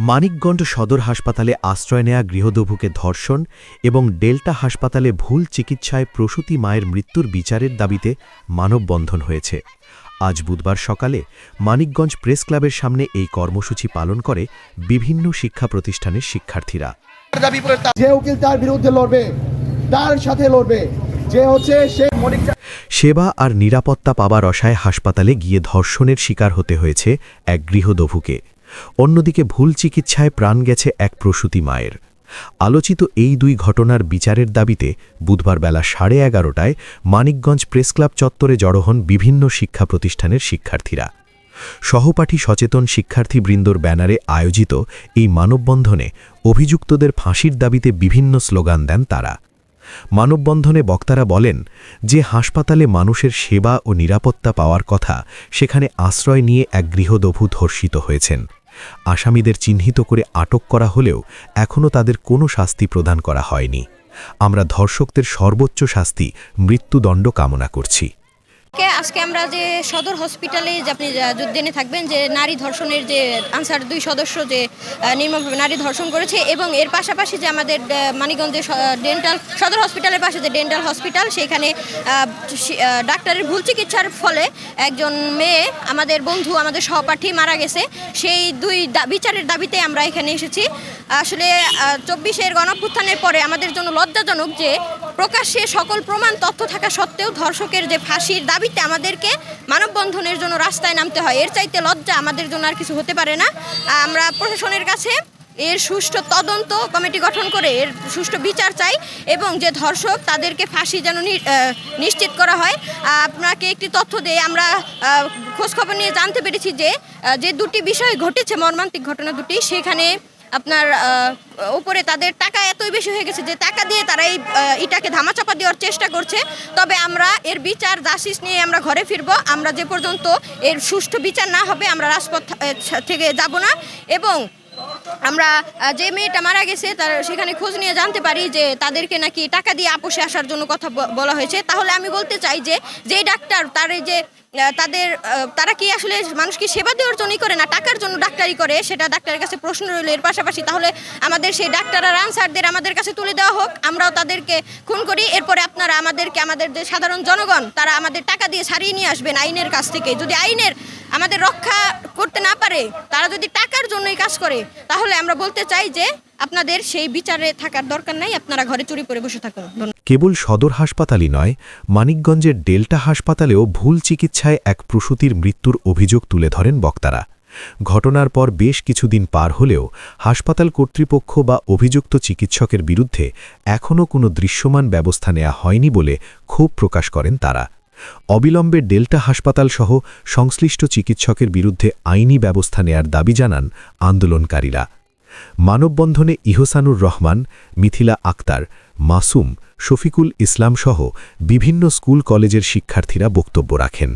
মানিকগঞ্জ সদর হাসপাতালে আশ্রয় নেয়া গৃহবধূকে ধর্ষণ এবং ডেল্টা হাসপাতালে ভুল চিকিৎসায় প্রসূতি মায়ের মৃত্যুর বিচারের দাবিতে মানববন্ধন হয়েছে। আজ বুধবার সকালে মানিকগঞ্জ প্রেস ক্লাবের সামনে এই কর্মসূচি পালন করে বিভিন্ন শিক্ষা প্রতিষ্ঠানের শিক্ষার্থীরা। যে উকিল তার বিরুদ্ধে লড়বে, তার সাথে লড়বে, যে হচ্ছে সেবা আর নিরাপত্তা পাবার আশায় হাসপাতালে গিয়ে ধর্ষণের শিকার হতে হয়েছে এক গৃহবধূকে। অন্যদিকে ভুল চিকিৎসায় প্রাণ গেছে এক প্রসূতি মায়ের। আলোচিত এই দুই ঘটনার বিচারের দাবিতে বুধবার বেলা 11:30টায় মানিকগঞ্জ প্রেস ক্লাব চত্বরে জড়ো হন বিভিন্ন শিক্ষা প্রতিষ্ঠানের শিক্ষার্থীরা। সহপাঠী সচেতন শিক্ষার্থীবৃন্দর ব্যানারে আয়োজিত এই মানববন্ধনে অভিযুক্তদের ফাঁসির দাবিতে বিভিন্ন স্লোগান দেন তারা। মানববন্ধনে বক্তারা বলেন যে হাসপাতালে মানুষের সেবা ও নিরাপত্তা পাওয়ার কথা, সেখানে আশ্রয় নিয়ে এক গৃহবধূ ধর্ষিত হয়েছেন। আসামিদের চিহ্নিত করে আটক করা হলেও এখনও তাদের কোনো শাস্তি প্রদান করা হয়নি। আমরা ধর্ষকদের সর্বোচ্চ শাস্তি মৃত্যুদণ্ড কামনা করছি। আজকে আমরা যে সদর হসপিটালে আপনি জেনে থাকবেন যে নারী ধর্ষণের যে আনসার 2 সদস্য যে নির্মমভাবে নারী ধর্ষণ করেছে, এবং এর পাশাপাশি যে আমাদের মানিকগঞ্জে ডেন্টাল সদর হসপিটালের পাশে যে ডেন্টাল হসপিটাল, সেখানে ডাক্তারের ভুল চিকিৎসার ফলে একজন মেয়ে, আমাদের বন্ধু, আমাদের সহপাঠী মারা গেছে। সেই দুই বিচারের দাবিতে আমরা এখানে এসেছি। আসলে 24-এর গণঅভ্যুত্থানের পরে আমাদের জন্য লজ্জাজনক যে প্রকাশ্যে সকল প্রমাণ তথ্য থাকা সত্ত্বেও ধর্ষকের যে ফাঁসির দাবিতে আমাদেরকে মানববন্ধনের জন্য রাস্তায় নামতে হয়। এর চাইতে লজ্জা আমাদের জন্য আর কিছু হতে পারে না। আমরা প্রশাসনের কাছে এর সুষ্ঠু তদন্ত কমিটি গঠন করে এর সুষ্ঠু বিচার চাই, এবং যে ধর্ষক তাদেরকে ফাঁসি যেন নিশ্চিত করা হয়। আপনাকে একটি তথ্য দিয়ে আমরা খোঁজখবর নিয়ে জানতে পেরেছি যে দুটি বিষয় ঘটেছে, মর্মান্তিক ঘটনা দুটি, সেখানে আপনার উপরে তাদের টাকা এতই বেশি হয়ে গেছে যে টাকা দিয়ে তারা এই ইটাকে ধামাচাপা দেওয়ার চেষ্টা করছে। তবে আমরা এর বিচার জাস্টিস নিয়ে আমরা ঘরে ফিরব। আমরা যে পর্যন্ত এর সুষ্ঠু বিচার না হবে আমরা রাজপথ থেকে যাব না। এবং আমরা যে মেয়েটা মারা গেছে তার সেখানে খোঁজ নিয়ে জানতে পারি যে তাদেরকে নাকি টাকা দিয়ে আপোষে আসার জন্য কথা বলা হয়েছে। তাহলে আমি বলতে চাই যে ডাক্তার তার এই যে তারা কি আসলে মানুষকে সেবা দেওয়ার জন্যই করে না টাকার জন্য ডাক্তারি করে, সেটা ডাক্তারের কাছে প্রশ্ন রইল। এর পাশাপাশি তাহলে আমাদের সেই ডাক্তার আর আনসারদের আমাদের কাছে তুলে দেওয়া হোক, আমরাও তাদেরকে খুন করি। এরপরে আপনারা আমাদের যে সাধারণ জনগণ তারা আমাদের টাকা দিয়ে ছাড়িয়ে নিয়ে আসবেন আইনের কাছ থেকে। যদি আইনের আমাদের রক্ষা করতে না পারে, তারা যদি টাকার জন্যই কাজ করে, তাহলে আমরা বলতে চাই যে আপনাদের সেই বিচারে থাকার দরকার নাই, আপনারা ঘরে চুরি করে বসে থাকুন। কেবল সদর হাসপাতালই নয়, মানিকগঞ্জের ডেল্টা হাসপাতালেও ভুল চিকিৎসায় এক প্রসূতির মৃত্যুর অভিযোগ তুলে ধরেন বক্তারা। ঘটনার পর বেশ কিছুদিন পার হলেও হাসপাতাল কর্তৃপক্ষ বা অভিযুক্ত চিকিৎসকের বিরুদ্ধে এখনও কোনো দৃশ্যমান ব্যবস্থা নেওয়া হয়নি বলে ক্ষোভ প্রকাশ করেন তারা। অবিলম্বে ডেল্টা হাসপাতাল সহ সংশ্লিষ্ট চিকিৎসকের বিরুদ্ধে আইনি ব্যবস্থা নেয়ার দাবি জানান আন্দোলনকারীরা। মানববন্ধনে ইহসানুর রহমান, মিথিলা আক্তার, মাসুম, শফিকুল ইসলাম সহ বিভিন্ন স্কুল কলেজের শিক্ষার্থীরা বক্তব্য রাখেন।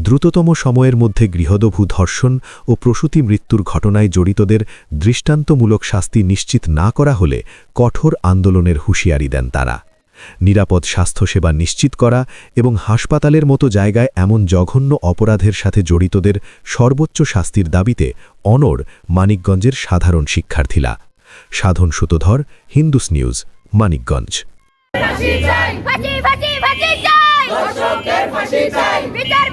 দ্রুততম সময়ের মধ্যে গৃহবধূ ধর্ষণ ও প্রসূতি মৃত্যুর ঘটনায় জড়িতদের দৃষ্টান্তমূলক শাস্তি নিশ্চিত না করা হলে কঠোর আন্দোলনের হুঁশিয়ারি দেন তারা। নিরাপদ স্বাস্থ্যসেবা নিশ্চিত করা এবং হাসপাতালের মতো জায়গায় এমন জঘন্য অপরাধের সাথে জড়িতদের সর্বোচ্চ শাস্তির দাবিতে অনড় মানিকগঞ্জের সাধারণ শিক্ষার্থীরা। সাধন সুতোধর, হিন্দুস নিউজ, মানিকগঞ্জ। ফাঁসি চাই, ফাঁসি চাই, বিচার